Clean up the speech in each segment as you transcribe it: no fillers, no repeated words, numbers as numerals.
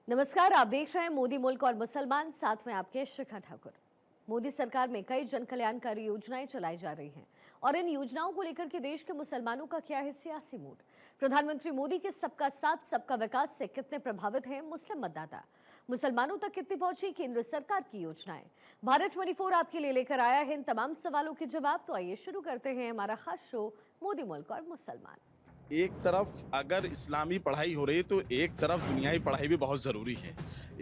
नमस्कार, आप देख रहे हैं मोदी मुल्क और मुसलमान, साथ में आपके शिखा ठाकुर। मोदी सरकार में कई जन कल्याणकारी योजनाएं चलाई जा रही हैं और इन योजनाओं को लेकर के देश के मुसलमानों का क्या है सियासी मूड। प्रधानमंत्री मोदी के सबका साथ सबका विकास से कितने प्रभावित हैं मुस्लिम मतदाता, मुसलमानों तक कितनी पहुंची केंद्र सरकार की योजनाएं। भारत 24 आपके लिए लेकर आया है इन तमाम सवालों के जवाब। तो आइए शुरू करते हैं हमारा खास शो मोदी मुल्क और मुसलमान। एक तरफ अगर इस्लामी पढ़ाई हो रही है तो एक तरफ दुनियाई पढ़ाई भी बहुत ज़रूरी है।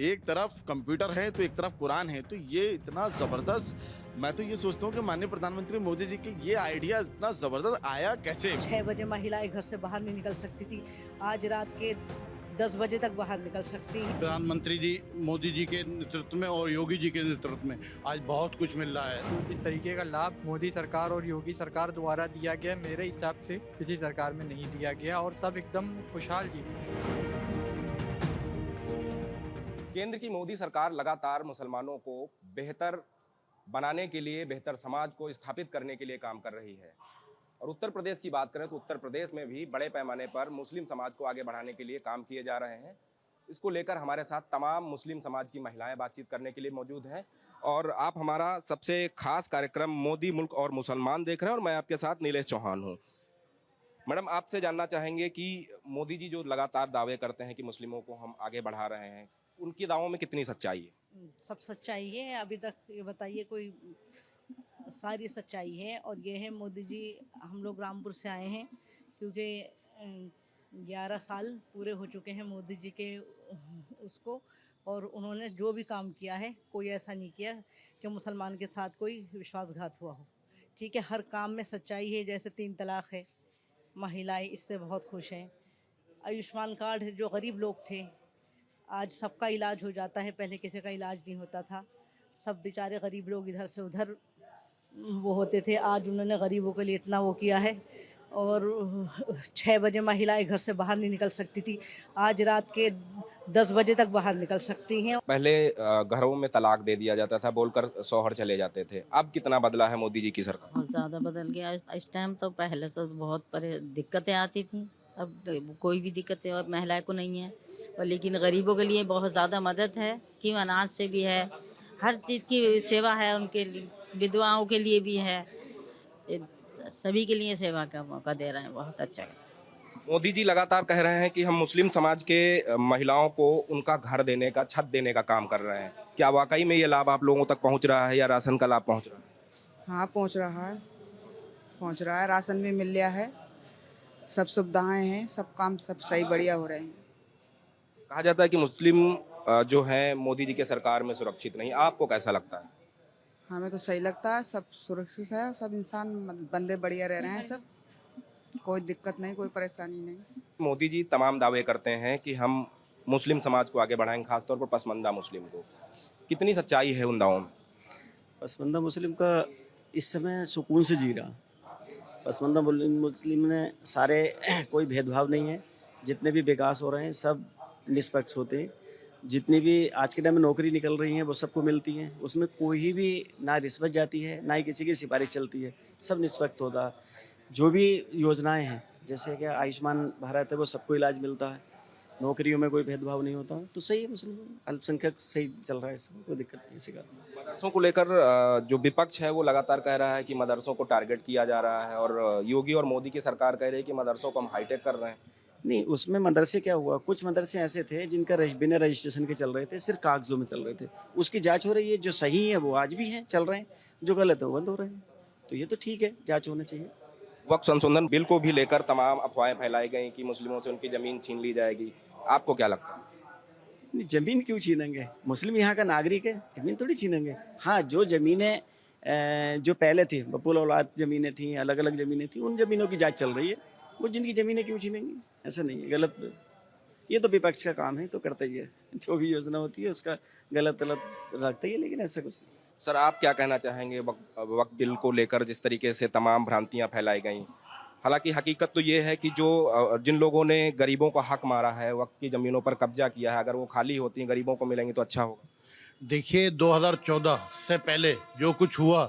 एक तरफ कंप्यूटर है तो एक तरफ कुरान है। तो ये इतना ज़बरदस्त, मैं तो ये सोचता हूँ कि माननीय प्रधानमंत्री मोदी जी के ये आइडिया इतना ज़बरदस्त आया कैसे। 6 बजे महिलाएं घर से बाहर नहीं निकल सकती थी, आज रात के 10 बजे तक बाहर निकल सकती हैं। प्रधानमंत्री जी मोदी जी के नेतृत्व में और योगी जी के नेतृत्व में आज बहुत कुछ मिल रहा है। इस तरीके का लाभ मोदी सरकार और योगी सरकार द्वारा दिया गया, मेरे हिसाब से किसी सरकार में नहीं दिया गया और सब एकदम खुशहाल जी। केंद्र की मोदी सरकार लगातार मुसलमानों को बेहतर बनाने के लिए, बेहतर समाज को स्थापित करने के लिए काम कर रही है। और उत्तर प्रदेश की बात करें तो उत्तर प्रदेश में भी बड़े पैमाने पर मुस्लिम समाज को आगे बढ़ाने के लिए काम किए जा रहे हैं। इसको लेकर हमारे साथ तमाम मुस्लिम समाज की महिलाएं बातचीत करने के लिए मौजूद हैं। और आप हमारा सबसे खास कार्यक्रम मोदी मुल्क और मुसलमान देख रहे हैं और मैं आपके साथ नीलेश चौहान हूं। मैडम, आपसे जानना चाहेंगे कि मोदी जी जो लगातार दावे करते हैं कि मुस्लिमों को हम आगे बढ़ा रहे हैं, उनकी दावों में कितनी सच्चाई है? सब सच्चाई है, अभी तक ये बताइए कोई सारी सच्चाई है। और ये है मोदी जी, हम लोग रामपुर से आए हैं क्योंकि 11 साल पूरे हो चुके हैं मोदी जी के उसको, और उन्होंने जो भी काम किया है कोई ऐसा नहीं किया कि मुसलमान के साथ कोई विश्वासघात हुआ हो। ठीक है, हर काम में सच्चाई है। जैसे 3 तलाक है, महिलाएं इससे बहुत खुश हैं। आयुष्मान कार्ड है, जो गरीब लोग थे आज सबका इलाज हो जाता है, पहले किसी का इलाज नहीं होता था। सब बेचारे गरीब लोग इधर से उधर वो होते थे, आज उन्होंने गरीबों के लिए इतना वो किया है। और 6 बजे महिलाएं घर से बाहर नहीं निकल सकती थी, आज रात के 10 बजे तक बाहर निकल सकती हैं। पहले घरों में तलाक दे दिया जाता था, बोलकर शौहर चले जाते थे। अब कितना बदला है मोदी जी की सरकार? बहुत ज़्यादा बदल गया इस टाइम। तो पहले से बहुत दिक्कतें आती थी, अब कोई भी दिक्कतें और महिलाओं को नहीं है। और लेकिन गरीबों के लिए बहुत ज़्यादा मदद है कि अनाज से भी है, हर चीज़ की सेवा है उनके लिए, विधवाओं के लिए भी है, सभी के लिए सेवा का मौका दे रहे हैं। बहुत अच्छा है। मोदी जी लगातार कह रहे हैं कि हम मुस्लिम समाज के महिलाओं को उनका घर देने का, छत देने का काम कर रहे हैं। क्या वाकई में ये लाभ आप लोगों तक पहुंच रहा है या राशन का लाभ पहुंच रहा है? हाँ, पहुंच रहा है। राशन भी मिल गया है, सब सुविधाएं हैं, सब काम सब सही बढ़िया हो रहे हैं। कहा जाता है कि मुस्लिम जो हैं मोदी जी के सरकार में सुरक्षित नहीं, आपको कैसा लगता है? हमें तो सही लगता है, सब सुरक्षित है, सब इंसान बंदे बढ़िया रह रहे हैं, सब कोई दिक्कत नहीं, कोई परेशानी नहीं। मोदी जी तमाम दावे करते हैं कि हम मुस्लिम समाज को आगे बढ़ाएंगे, खासतौर पर पसमानदा मुस्लिम को। कितनी सच्चाई है उन दावों में? पसमानदा मुस्लिम का इस समय सुकून से जी रहा। पसमानदा मुस्लिम ने सारे कोई भेदभाव नहीं है, जितने भी विकास हो रहे हैं सब निष्पक्ष होते हैं। जितनी भी आज के टाइम में नौकरी निकल रही हैं वो सबको मिलती हैं, उसमें कोई भी ना रिश्वत जाती है ना ही किसी की सिफारिश चलती है, सब निष्पक्ष होता है। जो भी योजनाएं हैं जैसे कि आयुष्मान भारत है वो सबको इलाज मिलता है, नौकरियों में कोई भेदभाव नहीं होता, तो सही है। मुस्लिम अल्पसंख्यक सही चल रहा है, इसमें कोई दिक्कत नहीं। इसी कारण मदरसों को लेकर जो विपक्ष है वो लगातार कह रहा है कि मदरसों को टारगेट किया जा रहा है और योगी और मोदी की सरकार कह रही है कि मदरसों को हम हाईटेक कर रहे हैं। नहीं, उसमें मदरसे क्या हुआ, कुछ मदरसे ऐसे थे जिनका बिना रजिस्ट्रेशन के चल रहे थे, सिर्फ कागजों में चल रहे थे, उसकी जांच हो रही है। जो सही है वो आज भी हैं, चल रहे हैं, जो गलत है वो बंद हो रहे हैं। तो ये तो ठीक है, जांच होना चाहिए। वक्फ संशोधन बिल को भी लेकर तमाम अफवाहें फैलाई गई कि मुस्लिमों से उनकी ज़मीन छीन ली जाएगी, आपको क्या लगता है? नहीं, ज़मीन क्यों छीनेंगे? मुस्लिम यहाँ का नागरिक है, ज़मीन थोड़ी छीनेंगे। हाँ, जो ज़मीनें जो पहले थी, बपुल औलाद ज़मीनें थी, अलग अलग ज़मीनें थी, उन ज़मीनों की जांच चल रही है। वो जिनकी ज़मीनें क्यों छीनेंगे? ऐसा नहीं है, गलत। ये तो विपक्ष का काम है, तो करता ही है, जो भी योजना होती है उसका गलत रखता ही है, लेकिन ऐसा कुछ नहीं। सर, आप क्या कहना चाहेंगे वक्फ बिल को लेकर जिस तरीके से तमाम भ्रांतियां फैलाई गई? हालांकि हकीकत तो ये है कि जिन लोगों ने गरीबों का हक मारा है, वक्फ की ज़मीनों पर कब्जा किया है, अगर वो खाली होती हैं, गरीबों को मिलेंगी तो अच्छा होगा। देखिए 2014 से पहले जो कुछ हुआ,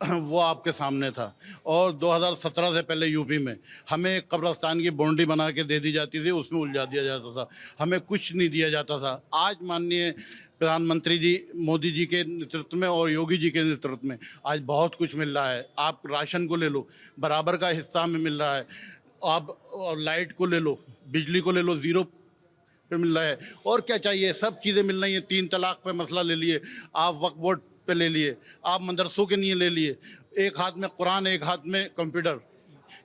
वो आपके सामने था। और 2017 से पहले यूपी में हमें एक कब्रिस्तान की बाउंड्री बना के दे दी जाती थी, उसमें उलझा दिया जाता था, हमें कुछ नहीं दिया जाता था। आज माननीय प्रधानमंत्री जी मोदी जी के नेतृत्व में और योगी जी के नेतृत्व में आज बहुत कुछ मिल रहा है। आप राशन को ले लो, बराबर का हिस्सा में मिल रहा है। आप लाइट को ले लो, बिजली को ले लो, ज़ीरो पे मिल रहा है। और क्या चाहिए, सब चीज़ें मिल रही हैं। 3 तलाक पे मसला ले लिए आप, वक्फ बोर्ड पे ले लिए आप, मदरसों के लिए ले लिए, एक हाथ में कुरान एक हाथ में कंप्यूटर।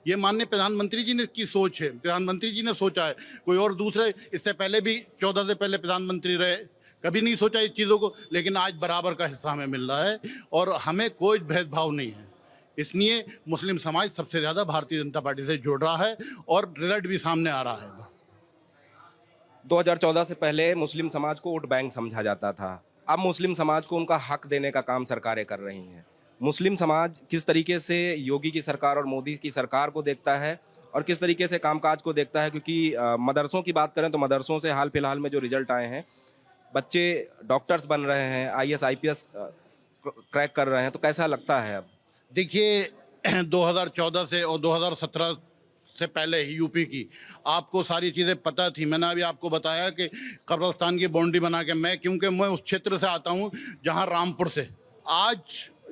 ये माननीय प्रधानमंत्री जी ने की सोच है, प्रधानमंत्री जी ने सोचा है। कोई और दूसरे इससे पहले भी 14 से पहले प्रधानमंत्री रहे, कभी नहीं सोचा इस चीज़ों को, लेकिन आज बराबर का हिस्सा हमें मिल रहा है और हमें कोई भेदभाव नहीं है। इसलिए मुस्लिम समाज सबसे ज़्यादा भारतीय जनता पार्टी से जुड़ रहा है और रिजल्ट भी सामने आ रहा है। 2014 से पहले मुस्लिम समाज को वोट बैंक समझा जाता था। अब मुस्लिम समाज को उनका हक देने का काम सरकारें कर रही हैं। मुस्लिम समाज किस तरीके से योगी की सरकार और मोदी की सरकार को देखता है और किस तरीके से कामकाज को देखता है, क्योंकि मदरसों की बात करें तो मदरसों से हाल फिलहाल में जो रिजल्ट आए हैं, बच्चे डॉक्टर्स बन रहे हैं, IAS IPS क्रैक कर रहे हैं, तो कैसा लगता है अब? देखिए 2014 से और 2017 से पहले ही यूपी की आपको सारी चीज़ें पता थी। मैंने अभी आपको बताया कि कब्रिस्तान की बाउंड्री बना के, क्योंकि मैं उस क्षेत्र से आता हूँ जहाँ रामपुर से आज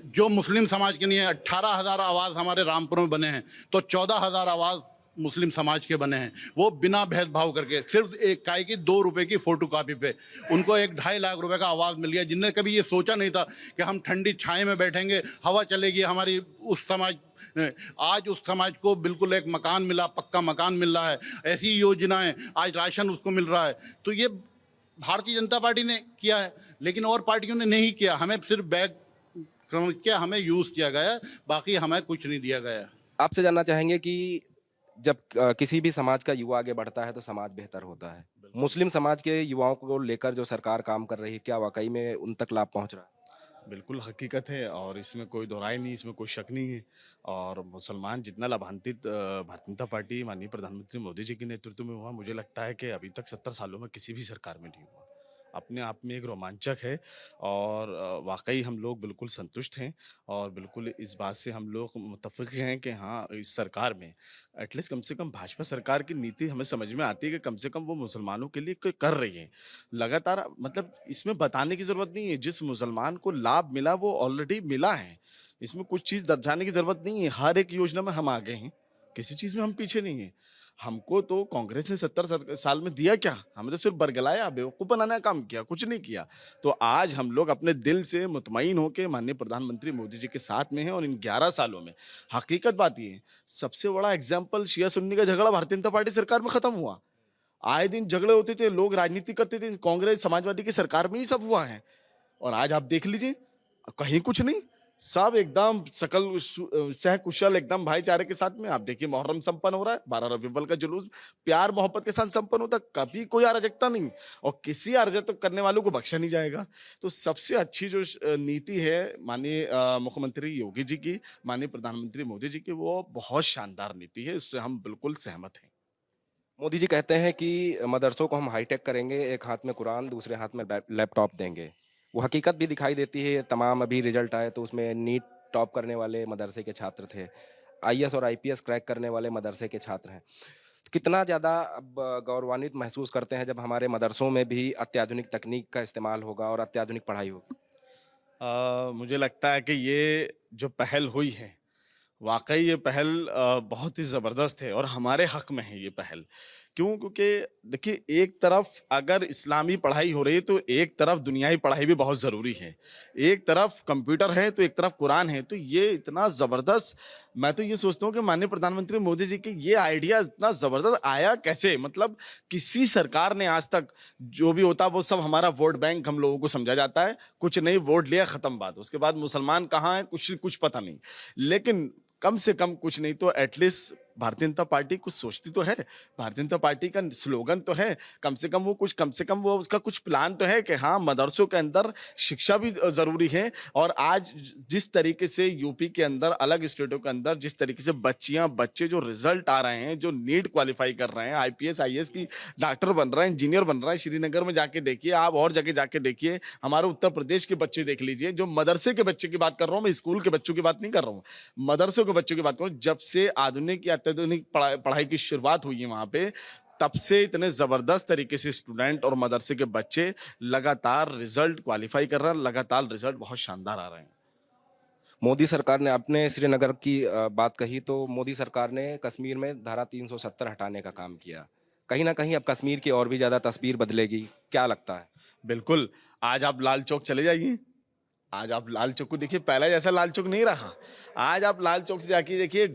जो मुस्लिम समाज के लिए 18,000 आवाज़ हमारे रामपुर में बने हैं, तो 14,000 आवाज़ मुस्लिम समाज के बने हैं। वो बिना भेदभाव करके सिर्फ एक काय की 2 रुपए की फोटो कॉपी पे उनको 1-2.5 लाख रुपए का आवाज़ मिल गया, जिनने कभी ये सोचा नहीं था कि हम ठंडी छाए में बैठेंगे, हवा चलेगी हमारी। उस समाज आज उस समाज को बिल्कुल एक मकान मिला, पक्का मकान मिल रहा है, ऐसी योजनाएं, आज राशन उसको मिल रहा है। तो ये भारतीय जनता पार्टी ने किया है, लेकिन और पार्टियों ने नहीं किया। हमें सिर्फ बैग समझ के हमें यूज़ किया गया, बाकी हमें कुछ नहीं दिया गया। आपसे जानना चाहेंगे कि जब किसी भी समाज का युवा आगे बढ़ता है तो समाज बेहतर होता है। मुस्लिम समाज के युवाओं को लेकर जो सरकार काम कर रही है, क्या वाकई में उन तक लाभ पहुंच रहा है? बिल्कुल हकीकत है और इसमें कोई दोहराई नहीं, इसमें कोई शक नहीं है। और मुसलमान जितना लाभान्वित भारतीय जनता पार्टी माननीय प्रधानमंत्री मोदी जी के नेतृत्व में हुआ, मुझे लगता है कि अभी तक 70 सालों में किसी भी सरकार में नहीं हुआ। अपने आप में एक रोमांचक है और वाकई हम लोग बिल्कुल संतुष्ट हैं और बिल्कुल इस बात से हम लोग मुत्तफ़िक़ हैं कि हाँ, इस सरकार में एटलीस्ट कम से कम भाजपा सरकार की नीति हमें समझ में आती है कि कम से कम वो मुसलमानों के लिए कोई कर रही है लगातार। मतलब इसमें बताने की ज़रूरत नहीं है, जिस मुसलमान को लाभ मिला वो ऑलरेडी मिला है। इसमें कुछ चीज़ दर्शाने की ज़रूरत नहीं है। हर एक योजना में हम आगे हैं, किसी चीज़ में हम पीछे नहीं हैं। हमको तो कांग्रेस ने 70 साल में दिया क्या? हमें तो सिर्फ बरगलाया, बेवकूफ़ बनाने का काम किया, कुछ नहीं किया। तो आज हम लोग अपने दिल से मुतमईन होकर माननीय प्रधानमंत्री मोदी जी के साथ में हैं और इन 11 सालों में हकीकत बात ये है, सबसे बड़ा एग्जाम्पल शिया सुन्नी का झगड़ा भारतीय जनता पार्टी सरकार में ख़त्म हुआ। आए दिन झगड़े होते थे, लोग राजनीति करते थे, कांग्रेस समाजवादी की सरकार में ही सब हुआ है। और आज आप देख लीजिए, कहीं कुछ नहीं, सब एकदम सकल सह कुशल एकदम भाईचारे के साथ में। आप देखिए मुहर्रम संपन्न हो रहा है, 12 रबीउल अव्वल का जुलूस प्यार मोहब्बत के साथ संपन्न होता, कभी कोई अराजकता नहीं और किसी अराजकता करने वालों को बख्शा नहीं जाएगा। तो सबसे अच्छी जो नीति है माननीय मुख्यमंत्री योगी जी की, माननीय प्रधानमंत्री मोदी जी की, वो बहुत शानदार नीति है, इससे हम बिल्कुल सहमत हैं। मोदी जी कहते हैं कि मदरसों को हम हाईटेक करेंगे, एक हाथ में कुरान दूसरे हाथ में लैपटॉप देंगे। वो हकीकत भी दिखाई देती है। तमाम अभी रिजल्ट आए तो उसमें नीट टॉप करने वाले मदरसे के छात्र थे, IAS और IPS क्रैक करने वाले मदरसे के छात्र हैं। कितना ज़्यादा अब गौरवान्वित महसूस करते हैं जब हमारे मदरसों में भी अत्याधुनिक तकनीक का इस्तेमाल होगा और अत्याधुनिक पढ़ाई होगी? मुझे लगता है कि ये जो पहल हुई है, वाकई ये पहल बहुत ही ज़बरदस्त है और हमारे हक में है ये पहल। क्यों? क्योंकि देखिए, एक तरफ अगर इस्लामी पढ़ाई हो रही है तो एक तरफ दुनियावी पढ़ाई भी बहुत ज़रूरी है। एक तरफ कंप्यूटर है तो एक तरफ कुरान है। तो ये इतना ज़बरदस्त, मैं तो ये सोचता हूँ कि माननीय प्रधानमंत्री मोदी जी के ये आइडिया इतना ज़बरदस्त आया कैसे? मतलब किसी सरकार ने आज तक, जो भी होता वो सब हमारा वोट बैंक हम लोगों को समझा जाता है, कुछ नहीं, वोट लिया, ख़त्म बात। उसके बाद मुसलमान कहाँ हैं कुछ पता नहीं। लेकिन कम से कम कुछ नहीं तो एटलीस्ट भारतीय जनता पार्टी कुछ सोचती तो है, भारतीय जनता पार्टी का स्लोगन तो है, कम से कम वो उसका कुछ प्लान तो है कि हाँ मदरसों के अंदर शिक्षा भी ज़रूरी है। और आज जिस तरीके से यूपी के अंदर अलग स्टेटों के अंदर जिस तरीके से बच्चे जो रिजल्ट आ रहे हैं, जो नीट क्वालिफाई कर रहे हैं, आईपीएस आईएएस की डॉक्टर बन रहे हैं, इंजीनियर बन रहे हैं, श्रीनगर में जाके देखिए आप, और जगह जाके देखिए, हमारे उत्तर प्रदेश के बच्चे देख लीजिए, जो मदरसे के बच्चे की बात कर रहा हूँ मैं, स्कूल के बच्चों की बात नहीं कर रहा हूँ, मदरसों के बच्चों की बात करूँ। जब से आधुनिक या अत्याधुनिक पढ़ाई की शुरुआत हुई है वहाँ पे, तब से इतने ज़बरदस्त तरीके से स्टूडेंट और मदरसे के बच्चे लगातार रिजल्ट क्वालिफाई कर रहे हैं, लगातार रिजल्ट बहुत शानदार आ रहे हैं। मोदी सरकार ने, आपने श्रीनगर की बात कही, तो मोदी सरकार ने कश्मीर में धारा 370 हटाने का काम किया। कहीं ना कहीं अब कश्मीर की और भी ज़्यादा तस्वीर बदलेगी, क्या लगता है? बिल्कुल, आज आप लाल चौक चले जाइए, आज आप लाल चौक को देखिए, पहला जैसा लाल चौक नहीं रहा। आज आप लाल चौक से जाके देखिए,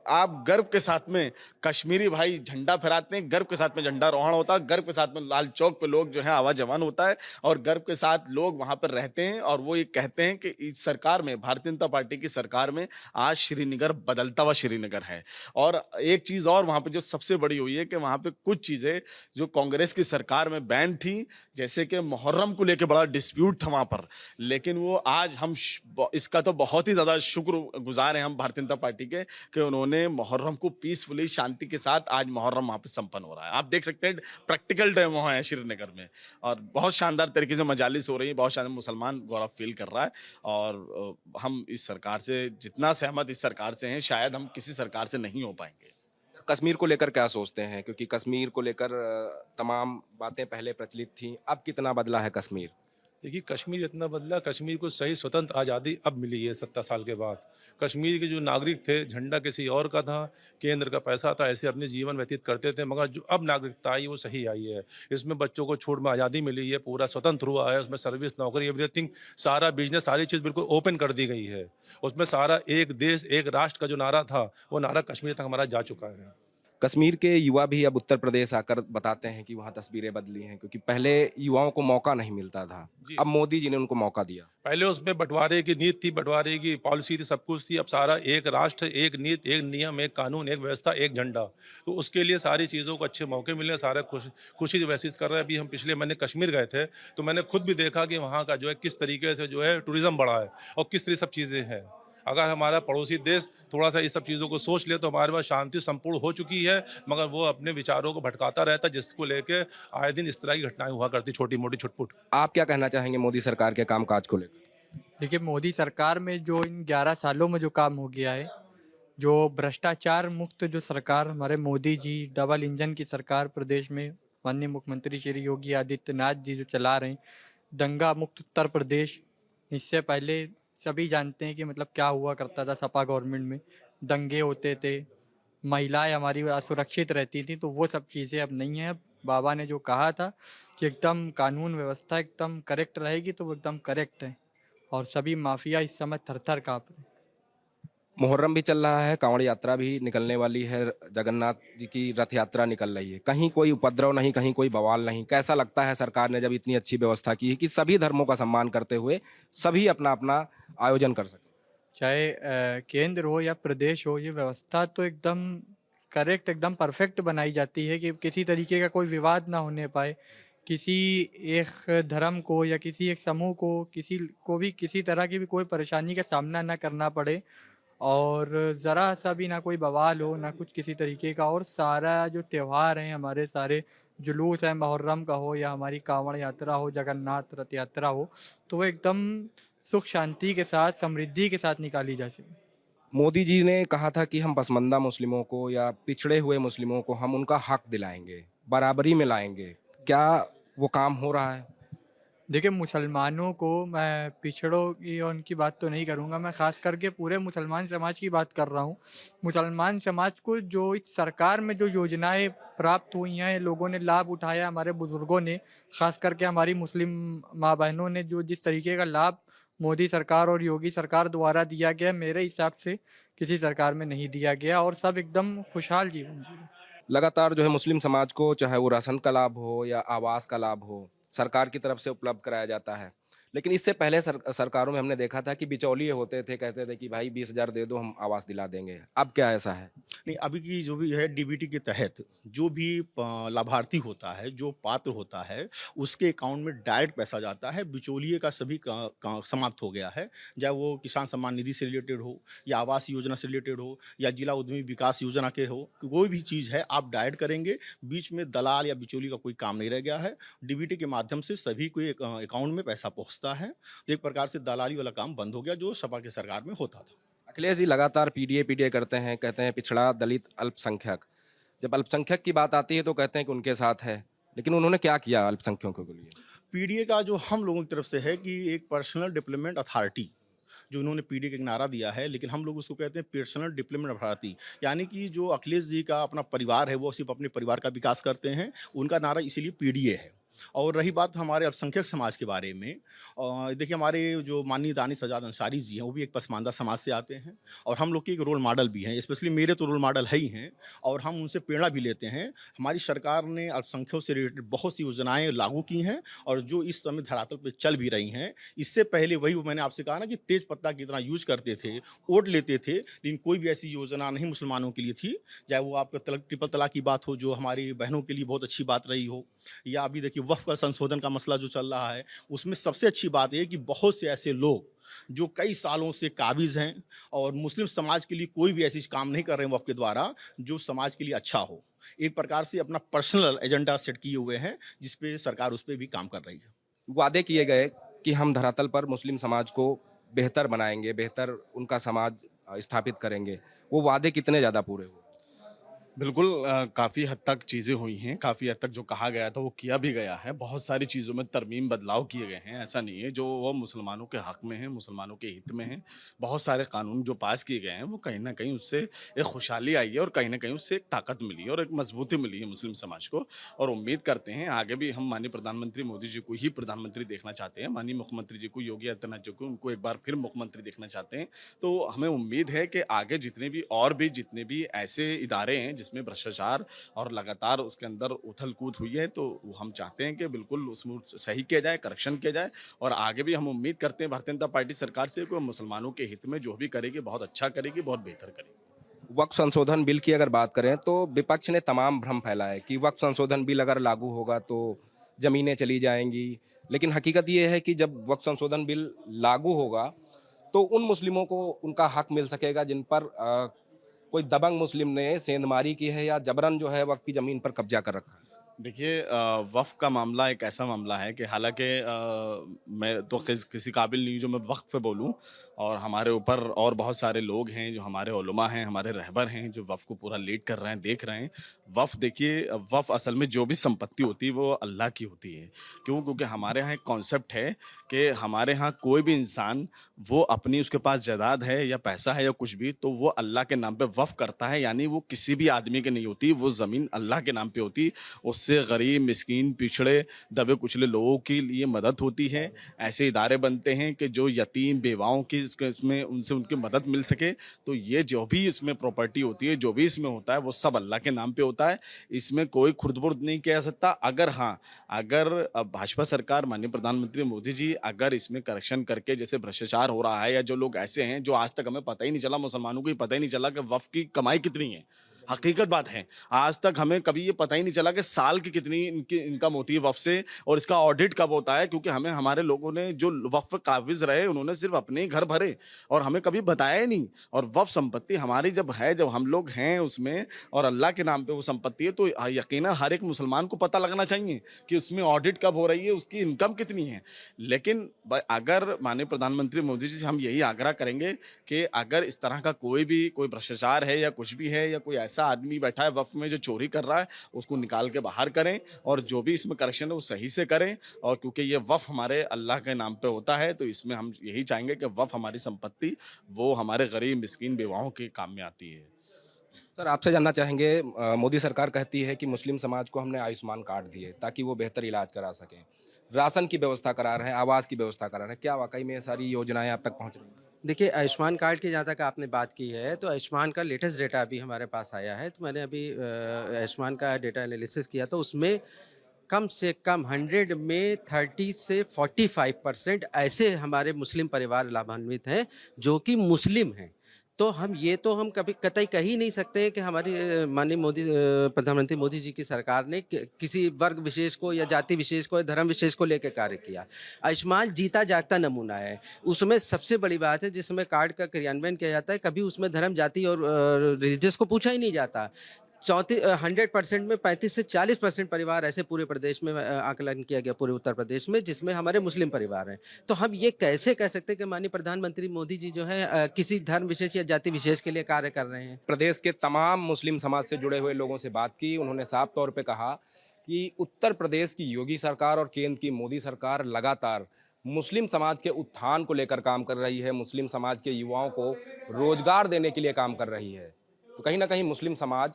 आप गर्व के साथ में कश्मीरी भाई झंडा फहराते हैं, गर्व के साथ में झंडा रोहण होता है, गर्व के साथ में लाल चौक पे लोग जो है आवाज जवान होता है, और गर्व के साथ लोग वहां पर रहते हैं, और वो ये कहते हैं कि इस सरकार में, भारतीय जनता पार्टी की सरकार में आज श्रीनगर बदलता हुआ श्रीनगर है। और एक चीज़ और वहाँ पे जो सबसे बड़ी हुई है कि वहाँ पे कुछ चीज़ें जो कांग्रेस की सरकार में बैन थी, जैसे कि मुहर्रम को लेकर बड़ा डिस्प्यूट था वहाँ पर, लेकिन वो आज हम इसका तो बहुत ही ज़्यादा शुक्रगुजार हैं हम भारतीय जनता पार्टी के कि उन्होंने मुहर्रम को पीसफुली, शांति के साथ आज मुहर्रम वहाँ पे संपन्न हो रहा है। आप देख सकते हैं प्रैक्टिकल डेमो है श्रीनगर में, और बहुत शानदार तरीके से मजालिस हो रही है, बहुत शानदार, मुसलमान गौरव फील कर रहा है। और हम इस सरकार से जितना सहमत इस सरकार से हैं, शायद हम किसी सरकार से नहीं हो पाएंगे। कश्मीर को लेकर क्या सोचते हैं? क्योंकि कश्मीर को लेकर तमाम बातें पहले प्रचलित थीं, अब कितना बदला है कश्मीर? देखिए, कश्मीर इतना बदला, कश्मीर को सही स्वतंत्र आज़ादी अब मिली है 70 साल के बाद। कश्मीर के जो नागरिक थे, झंडा किसी और का था, केंद्र का पैसा था, ऐसे अपने जीवन व्यतीत करते थे, मगर जो अब नागरिकता आई वो सही आई है। इसमें बच्चों को छूट में आज़ादी मिली है, पूरा स्वतंत्र हुआ है, उसमें सर्विस, नौकरी, एवरीथिंग, सारा बिजनेस, सारी चीज़ बिल्कुल ओपन कर दी गई है। उसमें सारा एक देश एक राष्ट्र का जो नारा था, वो नारा कश्मीर तक हमारा जा चुका है। कश्मीर के युवा भी अब उत्तर प्रदेश आकर बताते हैं कि वहाँ तस्वीरें बदली हैं, क्योंकि पहले युवाओं को मौका नहीं मिलता था, अब मोदी जी ने उनको मौका दिया। पहले उसमें बंटवारे की नीति थी, बंटवारे की पॉलिसी थी, सब कुछ थी। अब सारा एक राष्ट्र, एक नीति, एक नियम, एक कानून, एक व्यवस्था, एक झंडा। तो उसके लिए सारी चीज़ों को अच्छे मौके मिले, सारा खुशी महसूस कर रहे हैं। अभी हम पिछले महीने कश्मीर गए थे, तो मैंने खुद भी देखा कि वहाँ का जो है किस तरीके से जो है टूरिज्म बढ़ा है और किस तरह सब चीज़ें हैं। अगर हमारा पड़ोसी देश थोड़ा सा इस सब चीज़ों को सोच ले तो हमारे पास शांति संपूर्ण हो चुकी है, मगर वो अपने विचारों को भटकाता रहता, जिसको लेके आए दिन इस तरह की घटनाएं हुआ करती, छोटी मोटी छुटपुट। आप क्या कहना चाहेंगे मोदी सरकार के कामकाज को लेकर? देखिए, मोदी सरकार में जो इन 11 सालों में जो काम हो गया है, जो भ्रष्टाचार मुक्त जो सरकार हमारे मोदी जी, डबल इंजन की सरकार प्रदेश में माननीय मुख्यमंत्री श्री योगी आदित्यनाथ जी जो चला रहे हैं, दंगा मुक्त उत्तर प्रदेश। इससे पहले सभी जानते हैं कि मतलब क्या हुआ करता था, सपा गवर्नमेंट में दंगे होते थे, महिलाएं हमारी असुरक्षित रहती थी, तो वो सब चीज़ें अब नहीं है। बाबा ने जो कहा था कि एकदम कानून व्यवस्था एकदम करेक्ट रहेगी, तो वो एकदम करेक्ट है, और सभी माफिया इस समय थर-थर काँप रहे हैं। मुहर्रम भी चल रहा है, कांवड़ यात्रा भी निकलने वाली है, जगन्नाथ जी की रथ यात्रा निकल रही है, कहीं कोई उपद्रव नहीं, कहीं कोई बवाल नहीं। कैसा लगता है सरकार ने जब इतनी अच्छी व्यवस्था की है कि सभी धर्मों का सम्मान करते हुए सभी अपना अपना आयोजन कर सकें? चाहे केंद्र हो या प्रदेश हो, ये व्यवस्था तो एकदम करेक्ट, एकदम परफेक्ट बनाई जाती है कि किसी तरीके का कोई विवाद ना होने पाए, किसी एक धर्म को या किसी एक समूह को, किसी को भी किसी तरह की भी कोई परेशानी का सामना ना करना पड़े, और ज़रा सा भी ना कोई बवाल हो, ना कुछ किसी तरीके का। और सारा जो त्यौहार हैं हमारे, सारे जुलूस है, मुहर्रम का हो या हमारी कांवड़ यात्रा हो, जगन्नाथ रथ यात्रा हो, तो वो एकदम सुख शांति के साथ, समृद्धि के साथ निकाली जा सके। मोदी जी ने कहा था कि हम पसमानदा मुस्लिमों को या पिछड़े हुए मुस्लिमों को हम उनका हक दिलाएंगे, बराबरी में लाएंगे, क्या वो काम हो रहा है? देखिए, मुसलमानों को, मैं पिछड़ों की और उनकी बात तो नहीं करूँगा, मैं ख़ास करके पूरे मुसलमान समाज की बात कर रहा हूँ। मुसलमान समाज को जो इस सरकार में जो योजनाएं प्राप्त हुई हैं, लोगों ने लाभ उठाया, हमारे बुज़ुर्गों ने, ख़ास करके हमारी मुस्लिम माँ बहनों ने जो जिस तरीके का लाभ मोदी सरकार और योगी सरकार द्वारा दिया गया, मेरे हिसाब से किसी सरकार में नहीं दिया गया, और सब एकदम खुशहाल जीवन जी रहे हैं। लगातार जो है मुस्लिम समाज को, चाहे वो राशन का लाभ हो या आवास का लाभ हो, सरकार की तरफ से उपलब्ध कराया जाता है। लेकिन इससे पहले सरकारों में हमने देखा था कि बिचौलिए होते थे, कहते थे कि भाई 20,000 दे दो, हम आवास दिला देंगे। अब क्या ऐसा है? नहीं, अभी की जो भी है डीबीटी के तहत जो भी लाभार्थी होता है, जो पात्र होता है, उसके अकाउंट में डायरेक्ट पैसा जाता है। बिचौलिए का सभी का समाप्त हो गया है, चाहे वो किसान सम्मान निधि से रिलेटेड हो या आवास योजना से रिलेटेड हो या जिला उद्यमी विकास योजना के हो, कोई भी चीज़ है आप डायरेक्ट करेंगे, बीच में दलाल या बिचौली का कोई काम नहीं रह गया है। डीबीटी के माध्यम से सभी को अकाउंट में पैसा पहुंचता है। तो एक प्रकार से दलाली वाला काम बंद हो गया जो सपा की सरकार में होता था। अखिलेश जी लगातार पीडीए करते हैं, कहते हैं पिछड़ा, दलित, अल्पसंख्यक। जब अल्पसंख्यक की बात आती है तो कहते हैं कि उनके साथ है, लेकिन उन्होंने क्या किया अल्पसंख्यकों के लिए? पीडीए का जो हम लोगों की तरफ से है कि एक पर्सनल डेवलपमेंट अथॉरिटी जो उन्होंने पीडीए का एक नारा दिया है, लेकिन हम लोग उसको कहते हैं पर्सनल डेवलपमेंट अथॉरिटी, यानी कि जो अखिलेश जी का अपना परिवार है वो सिर्फ अपने परिवार का विकास करते हैं, उनका नारा इसीलिए पीडीए है। और रही बात हमारे अल्पसंख्यक समाज के बारे में, देखिए हमारे जो माननीय दानिश आज़ाद अंसारी जी हैं वो भी एक पसमानदा समाज से आते हैं और हम लोग के एक रोल मॉडल भी हैं, स्पेशली मेरे तो रोल मॉडल है ही हैं और हम उनसे प्रेरणा भी लेते हैं। हमारी सरकार ने अल्पसंख्यकों से रिलेटेड बहुत सी योजनाएं लागू की हैं और जो इस समय धरातल पर चल भी रही हैं। इससे पहले वही मैंने आपसे कहा ना कि तेज पत्ता की तरह यूज करते थे, वोट लेते थे, लेकिन कोई भी ऐसी योजना नहीं मुसलमानों के लिए थी, चाहे वो आपका ट्रिपल तलाक की बात हो जो हमारी बहनों के लिए बहुत अच्छी बात रही हो, या अभी देखिए वक्फ का संशोधन का मसला जो चल रहा है, उसमें सबसे अच्छी बात है कि बहुत से ऐसे लोग जो कई सालों से काबिज हैं और मुस्लिम समाज के लिए कोई भी ऐसी काम नहीं कर रहे हैं वक्फ के द्वारा जो समाज के लिए अच्छा हो। एक प्रकार से अपना पर्सनल एजेंडा सेट किए हुए हैं जिस पे सरकार उस पर भी काम कर रही है। वादे किए गए कि हम धरातल पर मुस्लिम समाज को बेहतर बनाएंगे, बेहतर उनका समाज स्थापित करेंगे, वो वादे कितने ज़्यादा पूरे हुए? बिल्कुल काफ़ी हद तक चीज़ें हुई हैं, काफ़ी हद तक जो कहा गया था वो किया भी गया है। बहुत सारी चीज़ों में तरमीम बदलाव किए गए हैं, ऐसा नहीं है जो वो मुसलमानों के हक़ में हैं, मुसलमानों के हित में हैं। बहुत सारे कानून जो पास किए गए हैं वो कहीं न कहीं उससे एक खुशहाली आई है और कहीं न कहीं उससे एक ताकत मिली है और एक मजबूती मिली है मुस्लिम समाज को। और उम्मीद करते हैं आगे भी हम माननीय प्रधानमंत्री मोदी जी को ही प्रधानमंत्री देखना चाहते हैं, माननीय मुख्यमंत्री जी को, योगी आदित्यनाथ जी को, उनको एक बार फिर मुख्यमंत्री देखना चाहते हैं। तो हमें उम्मीद है कि आगे जितने भी ऐसे इदारे हैं जिसमें भ्रष्टाचार और लगातार उसके अंदर उथल कूद हुई है, तो हम चाहते हैं कि बिल्कुल उसमें सही किया जाए, करेक्शन किया जाए और आगे भी हम उम्मीद करते हैं भारतीय जनता पार्टी सरकार से कि मुसलमानों के हित में जो भी करेगी बहुत अच्छा करेगी, बहुत बेहतर करेगी। वक्फ संशोधन बिल की अगर बात करें तो विपक्ष ने तमाम भ्रम फैलाए कि वक्फ संशोधन बिल अगर लागू होगा तो ज़मीनें चली जाएंगी, लेकिन हकीकत ये है कि जब वक्फ संशोधन बिल लागू होगा तो उन मुस्लिमों को उनका हक मिल सकेगा जिन पर कोई दबंग मुस्लिम ने सेंधमारी की है या जबरन जो है वक्फ की ज़मीन पर कब्जा कर रखा है। देखिए वक्फ का मामला एक ऐसा मामला है कि हालांकि मैं तो किसी काबिल नहीं जो मैं वक्फ पे बोलूं, और हमारे ऊपर और बहुत सारे लोग हैं जो हमारे उलमा हैं, हमारे रहबर हैं जो वक्फ को पूरा लीड कर रहे हैं, देख रहे हैं। वक्फ देखिए, वक्फ असल में जो भी संपत्ति होती है वो अल्लाह की होती है। क्यों? क्योंकि हमारे यहाँ एक कॉन्सेप्ट है कि हमारे यहाँ कोई भी इंसान वो अपनी उसके पास जायदाद है या पैसा है या कुछ भी, तो वो अल्लाह के नाम पे वक्फ करता है, यानी वो किसी भी आदमी की नहीं होती, वो ज़मीन अल्लाह के नाम पे होती। उससे गरीब, मिस्कीन, पिछड़े, दबे कुचले लोगों के लिए मदद होती है। ऐसे इदारे बनते हैं कि जो यतीम बेवाओं की इसमें उनसे उनकी मदद मिल सके। तो ये जो भी इसमें प्रॉपर्टी होती है, जो भी इसमें होता है, वो सब अल्लाह के नाम पे होता है। इसमें कोई खुर्द-बुर्द नहीं किया जा सकता। अगर भाजपा सरकार, माननीय प्रधानमंत्री मोदी जी अगर इसमें करेक्शन करके, जैसे भ्रष्टाचार हो रहा है या जो लोग ऐसे हैं जो आज तक हमें पता ही नहीं चला, मुसलमानों को ही पता ही नहीं चला कि वक्फ की कमाई कितनी है। हकीकत बात है, आज तक हमें कभी ये पता ही नहीं चला कि साल की कितनी इनकी इनकम होती है वक्फ से और इसका ऑडिट कब होता है, क्योंकि हमें हमारे लोगों ने जो वक्फ काबिज रहे उन्होंने सिर्फ अपने ही घर भरे और हमें कभी बताया ही नहीं। और वक्फ संपत्ति हमारी जब हम लोग हैं उसमें और अल्लाह के नाम पे वो संपत्ति है, तो यकीनन हर एक मुसलमान को पता लगना चाहिए कि उसमें ऑडिट कब हो रही है, उसकी इनकम कितनी है। लेकिन अगर माननीय प्रधानमंत्री मोदी जी से हम यही आग्रह करेंगे कि अगर इस तरह का कोई भ्रष्टाचार है या कुछ भी है या कोई ऐसा आदमी बैठा है वक्फ में जो चोरी कर रहा है, उसको निकाल के बाहर करें और जो भी इसमें करेक्शन है वो सही से करें। और क्योंकि ये वक्फ हमारे अल्लाह के नाम पे होता है, तो इसमें हम यही चाहेंगे कि वक्फ हमारी संपत्ति वो हमारे गरीब, मिस्कीन, बेवाओं के काम में आती है। सर, आपसे जानना चाहेंगे, मोदी सरकार कहती है कि मुस्लिम समाज को हमने आयुष्मान कार्ड दिए ताकि वो बेहतर इलाज करा सकें, राशन की व्यवस्था करा रहे हैं, आवास की व्यवस्था करा रहे हैं। क्या वाकई में ये सारी योजनाएं आप तक पहुंच रही हैं? देखिए, आयुष्मान कार्ड की जहाँ तक आपने बात की है, तो आयुष्मान का लेटेस्ट डेटा अभी हमारे पास आया है। तो मैंने अभी आयुष्मान का डेटा एनालिसिस किया, तो उसमें कम से कम 100 में 30 से 45% ऐसे हमारे मुस्लिम परिवार लाभान्वित हैं जो कि मुस्लिम हैं। तो हम कभी कतई कह ही नहीं सकते कि हमारी माननीय प्रधानमंत्री मोदी जी की सरकार ने किसी वर्ग विशेष को या जाति विशेष को या धर्म विशेष को लेकर कार्य किया। आयुष्मान जीता जागता नमूना है। उसमें सबसे बड़ी बात है जिसमें कार्ड का क्रियान्वयन किया जाता है, कभी उसमें धर्म, जाति और रिलीजियस को पूछा ही नहीं जाता। 100% में 35 से 40% परिवार ऐसे पूरे प्रदेश में आकलन किया गया, पूरे उत्तर प्रदेश में, जिसमें हमारे मुस्लिम परिवार हैं। तो हम ये कैसे कह सकते हैं कि माननीय प्रधानमंत्री मोदी जी जो है किसी धर्म विशेष या जाति विशेष के लिए कार्य कर रहे हैं? प्रदेश के तमाम मुस्लिम समाज से जुड़े हुए लोगों से बात की। उन्होंने साफ तौर पे कहा कि उत्तर प्रदेश की योगी सरकार और केंद्र की मोदी सरकार लगातार मुस्लिम समाज के उत्थान को लेकर काम कर रही है, मुस्लिम समाज के युवाओं को रोजगार देने के लिए काम कर रही है। तो कहीं ना कहीं मुस्लिम समाज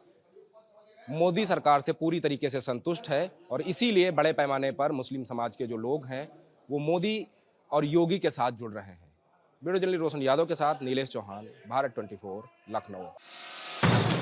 मोदी सरकार से पूरी तरीके से संतुष्ट है और इसीलिए बड़े पैमाने पर मुस्लिम समाज के जो लोग हैं वो मोदी और योगी के साथ जुड़ रहे हैं। वीडियो जर्नलिस्ट रोशन यादव के साथ नीलेश चौहान, भारत 24, लखनऊ।